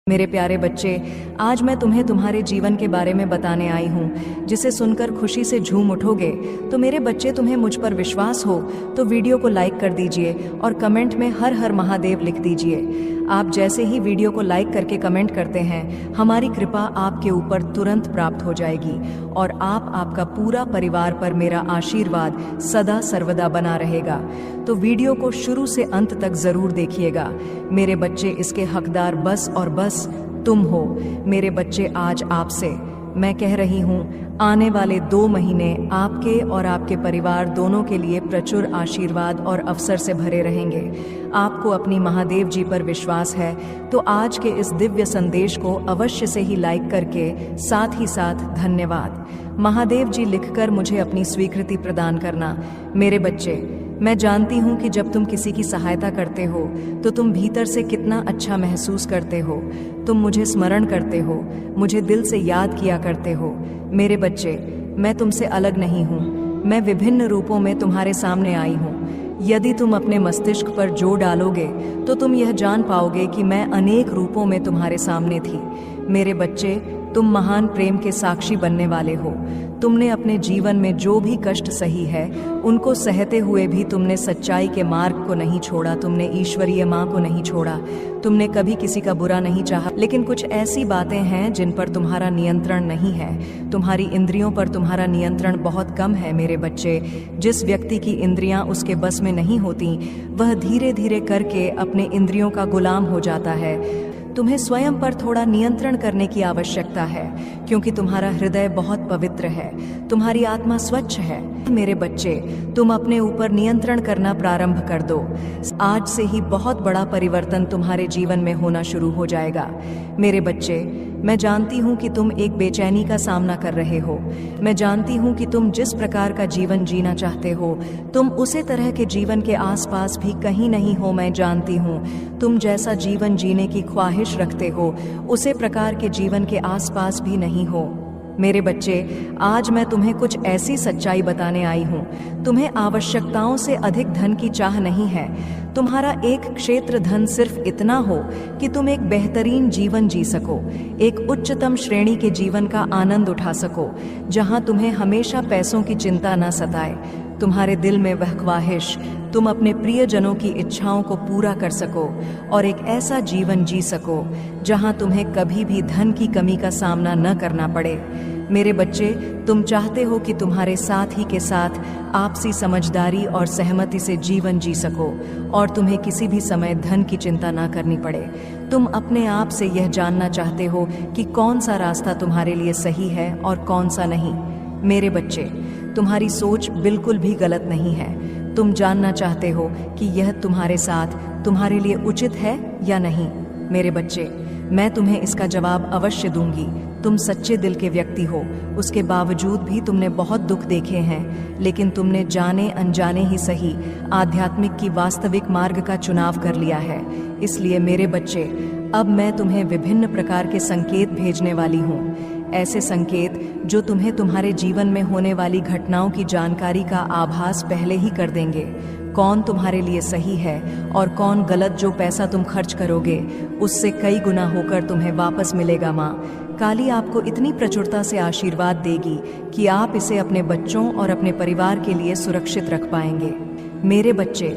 मेरे प्यारे बच्चे, आज मैं तुम्हें तुम्हारे जीवन के बारे में बताने आई हूँ, जिसे सुनकर खुशी से झूम उठोगे। तो मेरे बच्चे, तुम्हें मुझ पर विश्वास हो तो वीडियो को लाइक कर दीजिए और कमेंट में हर हर महादेव लिख दीजिए। आप जैसे ही वीडियो को लाइक करके कमेंट करते हैं, हमारी कृपा आपके ऊपर तुरंत प्राप्त हो जाएगी और आपका पूरा परिवार पर मेरा आशीर्वाद सदा सर्वदा बना रहेगा। तो वीडियो को शुरू से अंत तक जरूर देखिएगा। मेरे बच्चे, इसके हकदार बस और बस तुम हो। मेरे बच्चे, आज आपसे मैं कह रही हूँ, आने वाले 2 महीने आपके और आपके परिवार दोनों के लिए प्रचुर आशीर्वाद और अवसर से भरे रहेंगे। आपको अपनी महादेव जी पर विश्वास है तो आज के इस दिव्य संदेश को अवश्य से ही लाइक करके साथ ही साथ धन्यवाद महादेव जी लिखकर मुझे अपनी स्वीकृति प्रदान करना। मेरे बच्चे, मैं जानती हूँ कि जब तुम किसी की सहायता करते हो तो तुम भीतर से कितना अच्छा महसूस करते हो। तुम मुझे स्मरण करते हो, मुझे दिल से याद किया करते हो। मेरे बच्चे, मैं तुमसे अलग नहीं हूँ। मैं विभिन्न रूपों में तुम्हारे सामने आई हूँ। यदि तुम अपने मस्तिष्क पर जोर डालोगे तो तुम यह जान पाओगे कि मैं अनेक रूपों में तुम्हारे सामने थी। मेरे बच्चे, तुम महान प्रेम के साक्षी बनने वाले हो। तुमने अपने जीवन में जो भी कष्ट सही है, उनको सहते हुए भी तुमने सच्चाई के मार्ग को नहीं छोड़ा। तुमने ईश्वरीय माँ को नहीं छोड़ा। तुमने कभी किसी का बुरा नहीं चाहा। लेकिन कुछ ऐसी बातें हैं जिन पर तुम्हारा नियंत्रण नहीं है। तुम्हारी इंद्रियों पर तुम्हारा नियंत्रण बहुत कम है। मेरे बच्चे, जिस व्यक्ति की इंद्रियां उसके बस में नहीं होती, वह धीरे धीरे करके अपने इंद्रियों का गुलाम हो जाता है। तुम्हें स्वयं पर थोड़ा नियंत्रण करने की आवश्यकता है, क्योंकि तुम्हारा हृदय बहुत पवित्र है, तुम्हारी आत्मा स्वच्छ है। मेरे बच्चे, तुम अपने ऊपर नियंत्रण करना प्रारंभ कर दो। आज से ही बहुत बड़ा परिवर्तन तुम्हारे जीवन में होना शुरू हो जाएगा। मेरे बच्चे, मैं जानती हूँ कि तुम एक बेचैनी का सामना कर रहे हो। मैं जानती हूँ कि तुम जिस प्रकार का जीवन जीना चाहते हो, तुम उसी तरह के जीवन के आसपास भी कहीं नहीं हो। मैं जानती हूँ तुम जैसा जीवन जीने की ख्वाहिश रखते हो, उसी प्रकार के जीवन के आसपास भी नहीं हो। मेरे बच्चे, आज मैं तुम्हें कुछ ऐसी सच्चाई बताने आई हूँ। तुम्हें आवश्यकताओं से अधिक धन की चाह नहीं है। तुम्हारा एक क्षेत्र धन सिर्फ इतना हो कि तुम एक बेहतरीन जीवन जी सको, एक उच्चतम श्रेणी के जीवन का आनंद उठा सको, जहाँ तुम्हें हमेशा पैसों की चिंता न सताए। तुम्हारे दिल में वह ख्वाहिश, तुम अपने प्रियजनों की इच्छाओं को पूरा कर सको और एक ऐसा जीवन जी सको जहां तुम्हें कभी भी धन की कमी का सामना न करना पड़े। मेरे बच्चे, तुम चाहते हो कि तुम्हारे साथ ही के साथ आपसी समझदारी और सहमति से जीवन जी सको और तुम्हें किसी भी समय धन की चिंता ना करनी पड़े। तुम अपने आप से यह जानना चाहते हो कि कौन सा रास्ता तुम्हारे लिए सही है और कौन सा नहीं। मेरे बच्चे, तुम्हारी सोच बिल्कुल भी गलत नहीं है। तुम जानना चाहते हो कि यह तुम्हारे साथ तुम्हारे लिए उचित है या नहीं। मेरे बच्चे, मैं तुम्हें इसका जवाब अवश्य दूंगी। तुम सच्चे दिल के व्यक्ति हो, उसके बावजूद भी तुमने बहुत दुख देखे हैं, लेकिन तुमने जाने अनजाने ही सही आध्यात्मिक की वास्तविक मार्ग का चुनाव कर लिया है। इसलिए मेरे बच्चे, अब मैं तुम्हें विभिन्न प्रकार के संकेत भेजने वाली हूँ। ऐसे संकेत जो तुम्हें तुम्हारे जीवन में होने वाली घटनाओं की जानकारी का आभास पहले ही कर देंगे। कौन तुम्हारे लिए सही है और कौन गलत। जो पैसा तुम खर्च करोगे उससे कई गुना होकर तुम्हें वापस मिलेगा। माँ काली आपको इतनी प्रचुरता से आशीर्वाद देगी कि आप इसे अपने बच्चों और अपने परिवार के लिए सुरक्षित रख पाएंगे। मेरे बच्चे,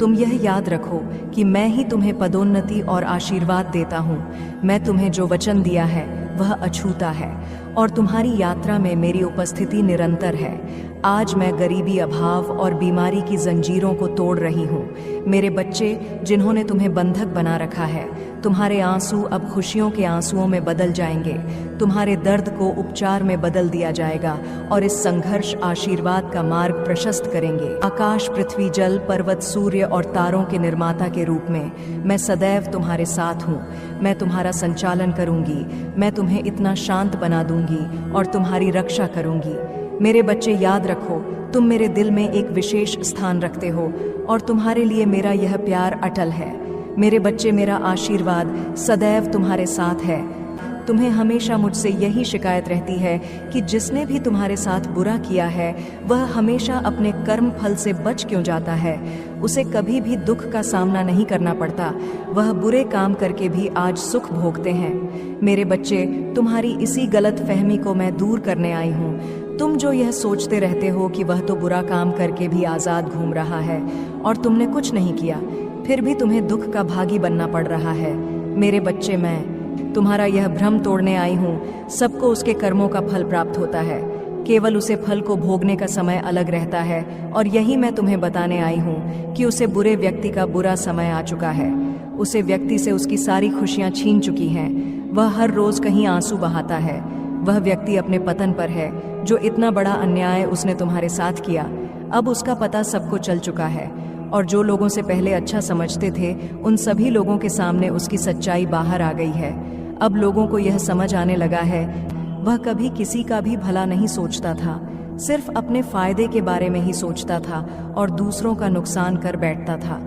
तुम यह याद रखो कि मैं ही तुम्हें पदोन्नति और आशीर्वाद देता हूँ। मैं तुम्हें जो वचन दिया है वह अछूता है और तुम्हारी यात्रा में मेरी उपस्थिति निरंतर है। आज मैं गरीबी, अभाव और बीमारी की जंजीरों को तोड़ रही हूँ। मेरे बच्चे, जिन्होंने तुम्हें बंधक बना रखा है, तुम्हारे आंसू अब खुशियों के आंसुओं में बदल जाएंगे। तुम्हारे दर्द को उपचार में बदल दिया जाएगा और इस संघर्ष आशीर्वाद का मार्ग प्रशस्त करेंगे। आकाश, पृथ्वी, जल, पर्वत, सूर्य और तारों के निर्माता के रूप में मैं सदैव तुम्हारे साथ हूँ। मैं तुम्हारा संचालन करूंगी। मैं तुम्हें इतना शांत बना दूंगी और तुम्हारी रक्षा करूंगी। मेरे बच्चे, याद रखो, तुम मेरे दिल में एक विशेष स्थान रखते हो और तुम्हारे लिए मेरा यह प्यार अटल है। मेरे बच्चे, मेरा आशीर्वाद सदैव तुम्हारे साथ है। तुम्हें हमेशा मुझसे यही शिकायत रहती है कि जिसने भी तुम्हारे साथ बुरा किया है वह हमेशा अपने कर्म फल से बच क्यों जाता है। उसे कभी भी दुख का सामना नहीं करना पड़ता। वह बुरे काम करके भी आज सुख भोगते हैं। मेरे बच्चे, तुम्हारी इसी गलत फहमी को मैं दूर करने आई हूँ। तुम जो यह सोचते रहते हो कि वह तो बुरा काम करके भी आज़ाद घूम रहा है और तुमने कुछ नहीं किया, फिर भी तुम्हें दुख का भागी बनना पड़ रहा है। मेरे बच्चे, मैं तुम्हारा यह भ्रम तोड़ने आई हूँ। सबको उसके कर्मों का फल प्राप्त होता है, केवल उसे फल को भोगने का समय अलग रहता है। और यही मैं तुम्हें बताने आई हूँ कि उसे बुरे व्यक्ति का बुरा समय आ चुका है। उसे व्यक्ति से उसकी सारी खुशियाँ छीन चुकी हैं। वह हर रोज कहीं आंसू बहाता है। वह व्यक्ति अपने पतन पर है। जो इतना बड़ा अन्याय उसने तुम्हारे साथ किया, अब उसका पता सबको चल चुका है। और जो लोगों से पहले अच्छा समझते थे, उन सभी लोगों के सामने उसकी सच्चाई बाहर आ गई है। अब लोगों को यह समझ आने लगा है, वह कभी किसी का भी भला नहीं सोचता था, सिर्फ अपने फायदे के बारे में ही सोचता था और दूसरों का नुकसान कर बैठता था।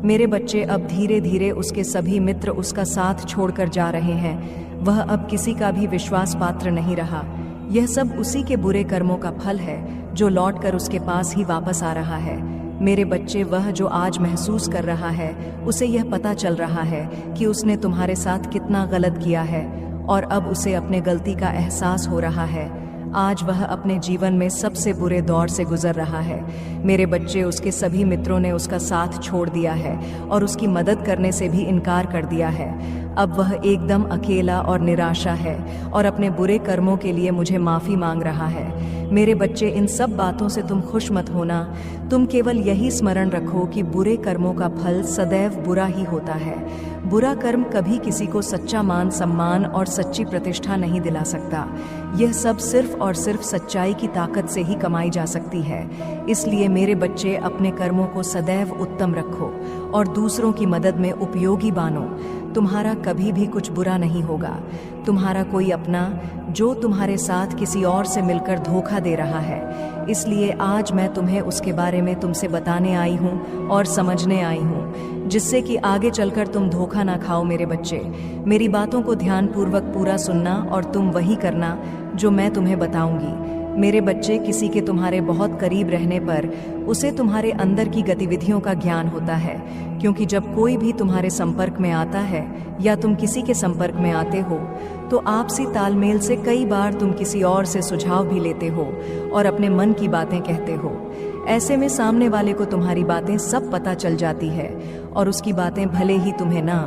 मेरे बच्चे, अब धीरे धीरे उसके सभी मित्र उसका साथ छोड़कर जा रहे हैं। वह अब किसी का भी विश्वास पात्र नहीं रहा। यह सब उसी के बुरे कर्मों का फल है जो लौटकर उसके पास ही वापस आ रहा है। मेरे बच्चे, वह जो आज महसूस कर रहा है, उसे यह पता चल रहा है कि उसने तुम्हारे साथ कितना गलत किया है और अब उसे अपने गलती का एहसास हो रहा है। आज वह अपने जीवन में सबसे बुरे दौर से गुजर रहा है। मेरे बच्चे, उसके सभी मित्रों ने उसका साथ छोड़ दिया है और उसकी मदद करने से भी इनकार कर दिया है। अब वह एकदम अकेला और निराशा है और अपने बुरे कर्मों के लिए मुझे माफ़ी मांग रहा है। मेरे बच्चे, इन सब बातों से तुम खुश मत होना। तुम केवल यही स्मरण रखो कि बुरे कर्मों का फल सदैव बुरा ही होता है। बुरा कर्म कभी किसी को सच्चा मान सम्मान और सच्ची प्रतिष्ठा नहीं दिला सकता। यह सब सिर्फ और सिर्फ सच्चाई की ताकत से ही कमाई जा सकती है। इसलिए मेरे बच्चे, अपने कर्मों को सदैव उत्तम रखो और दूसरों की मदद में उपयोगी बानो। तुम्हारा कभी भी कुछ बुरा नहीं होगा। तुम्हारा कोई अपना जो तुम्हारे साथ किसी और से मिलकर धोखा दे रहा है, इसलिए आज मैं तुम्हें उसके बारे में तुमसे बताने आई हूँ और समझने आई हूँ, जिससे कि आगे चलकर तुम धोखा ना खाओ। मेरे बच्चे, मेरी बातों को ध्यानपूर्वक पूरा सुनना और तुम वही करना जो मैं तुम्हें बताऊंगी। मेरे बच्चे, किसी के तुम्हारे बहुत करीब रहने पर उसे तुम्हारे अंदर की गतिविधियों का ज्ञान होता है, क्योंकि जब कोई भी तुम्हारे संपर्क में आता है या तुम किसी के संपर्क में आते हो तो आपसी तालमेल से कई बार तुम किसी और से सुझाव भी लेते हो और अपने मन की बातें कहते हो। ऐसे में सामने वाले को तुम्हारी बातें सब पता चल जाती है और उसकी बातें भले ही तुम्हें ना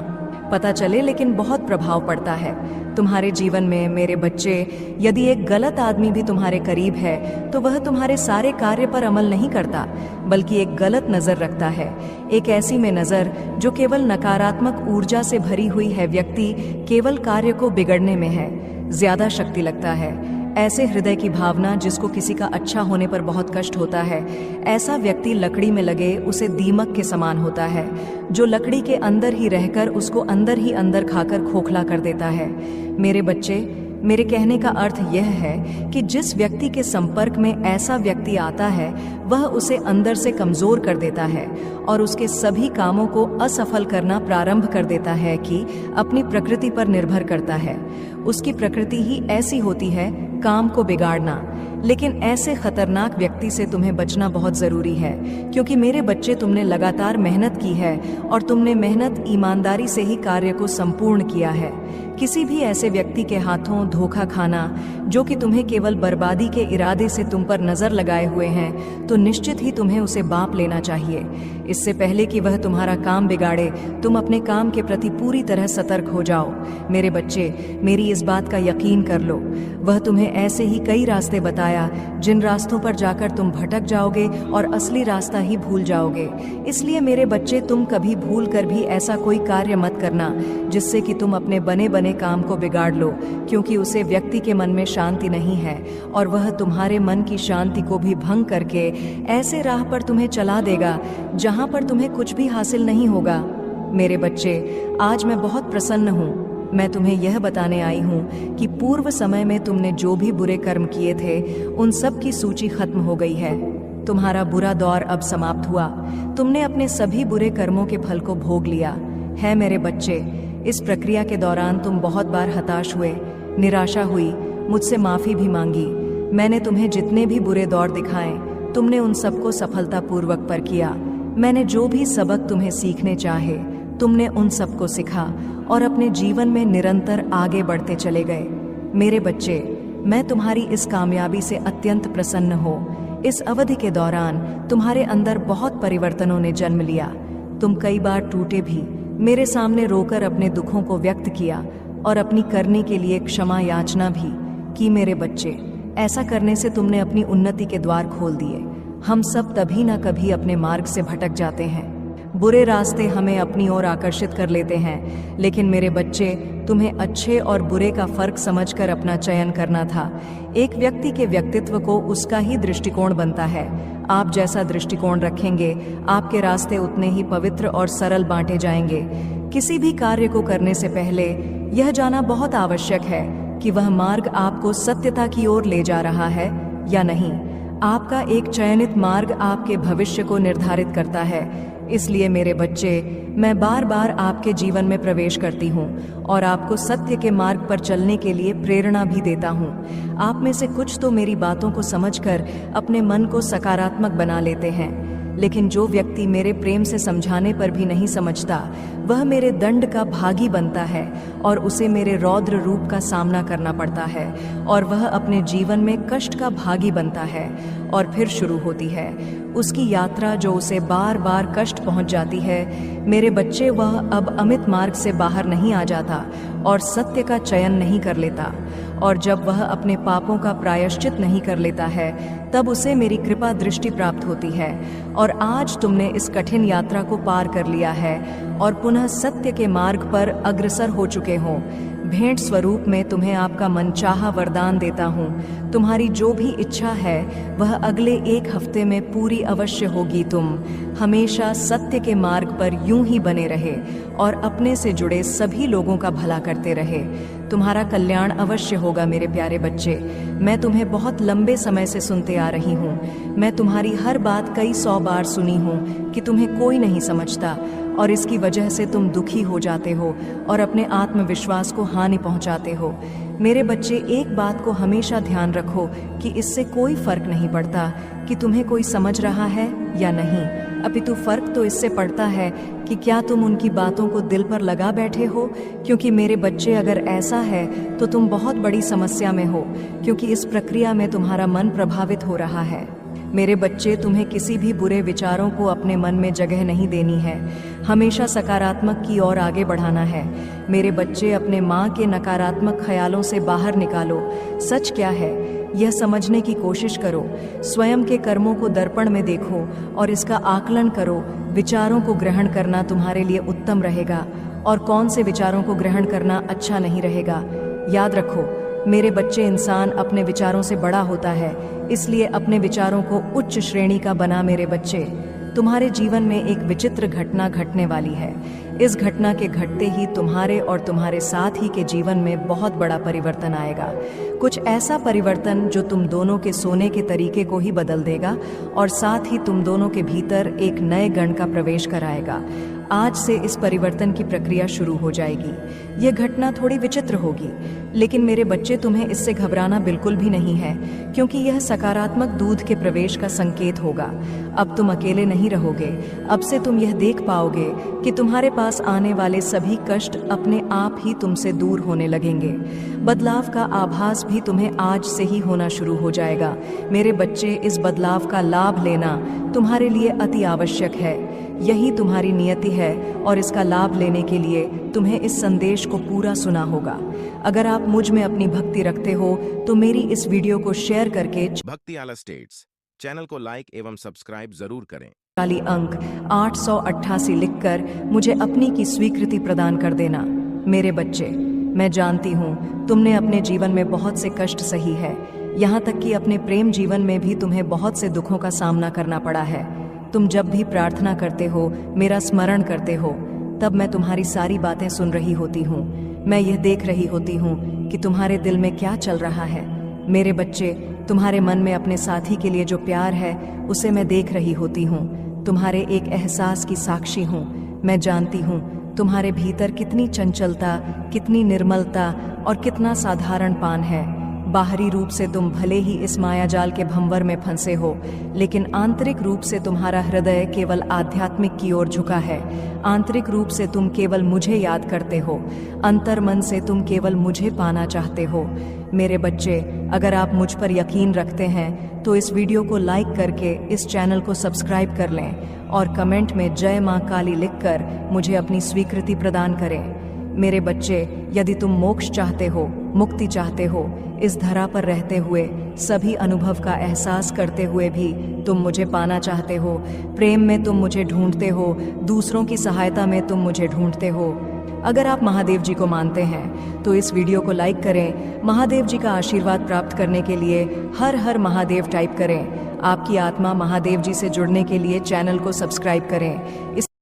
पता चले, लेकिन बहुत प्रभाव पड़ता है तुम्हारे जीवन में। मेरे बच्चे, यदि एक गलत आदमी भी तुम्हारे करीब है तो वह तुम्हारे सारे कार्य पर अमल नहीं करता, बल्कि एक गलत नज़र रखता है, एक ऐसी में नज़र जो केवल नकारात्मक ऊर्जा से भरी हुई है। व्यक्ति केवल कार्य को बिगड़ने में है ज्यादा शक्ति लगता है। ऐसे हृदय की भावना जिसको किसी का अच्छा होने पर बहुत कष्ट होता है, ऐसा व्यक्ति लकड़ी में लगे उसे दीमक के समान होता है, जो लकड़ी के अंदर ही रहकर उसको अंदर ही अंदर खाकर खोखला कर देता है। मेरे बच्चे, मेरे कहने का अर्थ यह है कि जिस व्यक्ति के संपर्क में ऐसा व्यक्ति आता है, वह उसे अंदर से कमजोर कर देता है और उसके सभी कामों को असफल करना प्रारंभ कर देता है कि अपनी प्रकृति पर निर्भर करता है। उसकी प्रकृति ही ऐसी होती है, काम को बिगाड़ना। लेकिन ऐसे खतरनाक व्यक्ति से तुम्हें बचना बहुत जरूरी है, क्योंकि मेरे बच्चे, तुमने लगातार मेहनत की है और तुमने मेहनत ईमानदारी से ही कार्य को संपूर्ण किया है। किसी भी ऐसे व्यक्ति के हाथों धोखा खाना जो कि तुम्हें केवल बर्बादी के इरादे से तुम पर नजर लगाए हुए हैं, तो निश्चित ही तुम्हें उसे बांप लेना चाहिए। इससे पहले कि वह तुम्हारा काम बिगाड़े, तुम अपने काम के प्रति पूरी तरह सतर्क हो जाओ। मेरे बच्चे, मेरी इस बात का यकीन कर लो, वह तुम्हें ऐसे ही कई रास्ते बताया जिन रास्तों पर जाकर तुम भटक जाओगे और असली रास्ता ही भूल जाओगे। इसलिए मेरे बच्चे, तुम कभी भूल कर भी ऐसा कोई कार्य मत करना जिससे कि तुम अपने बने बने काम को बिगाड़ लो, क्योंकि उसे व्यक्ति के मन में शांति नहीं है और वह तुम्हारे मन की शांति को भी भंग करके ऐसे राह पर तुम्हें चला देगा जहां पर तुम्हें कुछ भी हासिल नहीं होगा। मेरे बच्चे, आज मैं बहुत प्रसन्न हूँ। मैं तुम्हें यह बताने आई हूँ कि पूर्व समय में तुमने जो भी बुरे कर्म किए थे, उन सब की सूची खत्म हो गई है। तुम्हारा बुरा दौर अब समाप्त हुआ। तुमने अपने सभी बुरे कर्मों के फल को भोग लिया है। मेरे बच्चे, इस प्रक्रिया के दौरान तुम बहुत बार हताश हुए, निराशा हुई, मुझसे माफ़ी भी मांगी। मैंने तुम्हें जितने भी बुरे दौर दिखाए, तुमने उन सबको सफलतापूर्वक पार किया। मैंने जो भी सबक तुम्हें सीखने चाहे तुमने उन सबको सिखा और अपने जीवन में निरंतर आगे बढ़ते चले गए। मेरे बच्चे, मैं तुम्हारी इस कामयाबी से अत्यंत प्रसन्न हो। इस अवधि के दौरान तुम्हारे अंदर बहुत परिवर्तनों ने जन्म लिया। तुम कई बार टूटे भी, मेरे सामने रोकर अपने दुखों को व्यक्त किया और अपनी करने के लिए क्षमा याचना भी की। मेरे बच्चे, ऐसा करने से तुमने अपनी उन्नति के द्वार खोल दिए। हम सब तभी न कभी अपने मार्ग से भटक जाते हैं। बुरे रास्ते हमें अपनी ओर आकर्षित कर लेते हैं, लेकिन मेरे बच्चे, तुम्हें अच्छे और बुरे का फर्क समझकर अपना चयन करना था। एक व्यक्ति के व्यक्तित्व को उसका ही दृष्टिकोण बनता है। आप जैसा दृष्टिकोण रखेंगे, आपके रास्ते उतने ही पवित्र और सरल बांटे जाएंगे। किसी भी कार्य को करने से पहले यह जानना बहुत आवश्यक है कि वह मार्ग आपको सत्यता की ओर ले जा रहा है या नहीं। आपका एक चयनित मार्ग आपके भविष्य को निर्धारित करता है। इसलिए मेरे बच्चे, मैं बार बार आपके जीवन में प्रवेश करती हूँ और आपको सत्य के मार्ग पर चलने के लिए प्रेरणा भी देता हूँ। आप में से कुछ तो मेरी बातों को समझकर अपने मन को सकारात्मक बना लेते हैं, लेकिन जो व्यक्ति मेरे प्रेम से समझाने पर भी नहीं समझता, वह मेरे दंड का भागी बनता है और उसे मेरे रौद्र रूप का सामना करना पड़ता है और वह अपने जीवन में कष्ट का भागी बनता है। और फिर शुरू होती है उसकी यात्रा जो उसे बार बार कष्ट पहुंच जाती है। मेरे बच्चे, वह अब अमित मार्ग से बाहर नहीं आ जाता और सत्य का चयन नहीं कर लेता। और जब वह अपने पापों का प्रायश्चित नहीं कर लेता है, तब उसे मेरी कृपा दृष्टि प्राप्त होती है। और आज तुमने इस कठिन यात्रा को पार कर लिया है और पुनः सत्य के मार्ग पर अग्रसर हो चुके हो। भेंट स्वरूप में तुम्हें आपका मनचाहा वरदान देता हूँ। तुम्हारी जो भी इच्छा है वह अगले 1 हफ्ते में पूरी अवश्य होगी। तुम हमेशा सत्य के मार्ग पर यूं ही बने रहे और अपने से जुड़े सभी लोगों का भला करते रहे। तुम्हारा कल्याण अवश्य होगा मेरे प्यारे बच्चे। मैं तुम्हें बहुत लंबे समय से सुनते आ रही हूँ। मैं तुम्हारी हर बात कई 100 बार सुनी हूँ कि तुम्हें कोई नहीं समझता और इसकी वजह से तुम दुखी हो जाते हो और अपने आत्मविश्वास को हानि पहुंचाते हो। मेरे बच्चे, एक बात को हमेशा ध्यान रखो कि इससे कोई फर्क नहीं पड़ता कि तुम्हें कोई समझ रहा है या नहीं, अपितु फर्क तो इससे पड़ता है कि क्या तुम उनकी बातों को दिल पर लगा बैठे हो। क्योंकि मेरे बच्चे, अगर ऐसा है तो तुम बहुत बड़ी समस्या में हो, क्योंकि इस प्रक्रिया में तुम्हारा मन प्रभावित हो रहा है। मेरे बच्चे, तुम्हें किसी भी बुरे विचारों को अपने मन में जगह नहीं देनी है। हमेशा सकारात्मक की ओर आगे बढ़ाना है। मेरे बच्चे, अपने माँ के नकारात्मक ख्यालों से बाहर निकालो। सच क्या है यह समझने की कोशिश करो। स्वयं के कर्मों को दर्पण में देखो और इसका आकलन करो। विचारों को ग्रहण करना तुम्हारे लिए उत्तम रहेगा और कौन से विचारों को ग्रहण करना अच्छा नहीं रहेगा। याद रखो मेरे बच्चे, इंसान अपने विचारों से बड़ा होता है, इसलिए अपने विचारों को उच्च श्रेणी का बना। मेरे बच्चे, तुम्हारे जीवन में एक विचित्र घटना घटने वाली है। इस घटना के घटते ही तुम्हारे और तुम्हारे साथ ही के जीवन में बहुत बड़ा परिवर्तन आएगा। कुछ ऐसा परिवर्तन जो तुम दोनों के सोने के तरीके को ही बदल देगा और साथ ही तुम दोनों के भीतर एक नए गण का प्रवेश कराएगा। आज से इस परिवर्तन की प्रक्रिया शुरू हो जाएगी। यह घटना थोड़ी विचित्र होगी, लेकिन मेरे बच्चे, तुम्हें इससे घबराना बिल्कुल भी नहीं है, क्योंकि यह सकारात्मक दूध के प्रवेश का संकेत होगा। अब तुम अकेले नहीं रहोगे। अब से तुम यह देख पाओगे कि तुम्हारे पास आने वाले सभी कष्ट अपने आप ही तुमसे दूर होने लगेंगे। बदलाव का आभास भी तुम्हें आज से ही होना शुरू हो जाएगा। मेरे बच्चे, इस बदलाव का लाभ लेना तुम्हारे लिए अति आवश्यक है। यही तुम्हारी नियति है और इसका लाभ लेने के लिए तुम्हें इस संदेश को पूरा सुना होगा। अगर आप मुझ में अपनी भक्ति रखते हो तो मेरी इस वीडियो को शेयर करके भक्ति आला स्टेट्स चैनल को लाइक एवं सब्सक्राइब जरूर करें। वाली अंक 888 लिखकर मुझे अपनी की स्वीकृति प्रदान कर देना। मेरे बच्चे, मैं जानती हूँ तुमने अपने जीवन में बहुत से कष्ट सही है। यहाँ तक कि अपने प्रेम जीवन में भी तुम्हें बहुत से दुखों का सामना करना पड़ा है। तुम जब भी प्रार्थना करते हो, मेरा स्मरण करते हो, तब मैं तुम्हारी सारी बातें सुन रही होती हूँ। मैं यह देख रही होती हूँ कि तुम्हारे दिल में क्या चल रहा है। मेरे बच्चे, तुम्हारे मन में अपने साथी के लिए जो प्यार है उसे मैं देख रही होती हूँ। तुम्हारे एक एहसास की साक्षी हूँ। मैं जानती हूँ तुम्हारे भीतर कितनी चंचलता, कितनी निर्मलता और कितना साधारणपन है। बाहरी रूप से तुम भले ही इस मायाजाल के भंवर में फंसे हो, लेकिन आंतरिक रूप से तुम्हारा हृदय केवल आध्यात्मिक की ओर झुका है। आंतरिक रूप से तुम केवल मुझे याद करते हो, अंतर मन से तुम केवल मुझे पाना चाहते हो। मेरे बच्चे, अगर आप मुझ पर यकीन रखते हैं तो इस वीडियो को लाइक करके इस चैनल को सब्सक्राइब कर लें और कमेंट में जय मां काली लिखकर मुझे अपनी स्वीकृति प्रदान करें। मेरे बच्चे, यदि तुम मोक्ष चाहते हो, मुक्ति चाहते हो, इस धरा पर रहते हुए सभी अनुभव का एहसास करते हुए भी तुम मुझे पाना चाहते हो, प्रेम में तुम मुझे ढूंढते हो, दूसरों की सहायता में तुम मुझे ढूंढते हो, अगर आप महादेव जी को मानते हैं तो इस वीडियो को लाइक करें। महादेव जी का आशीर्वाद प्राप्त करने के लिए हर हर महादेव टाइप करें। आपकी आत्मा महादेव जी से जुड़ने के लिए चैनल को सब्सक्राइब करें।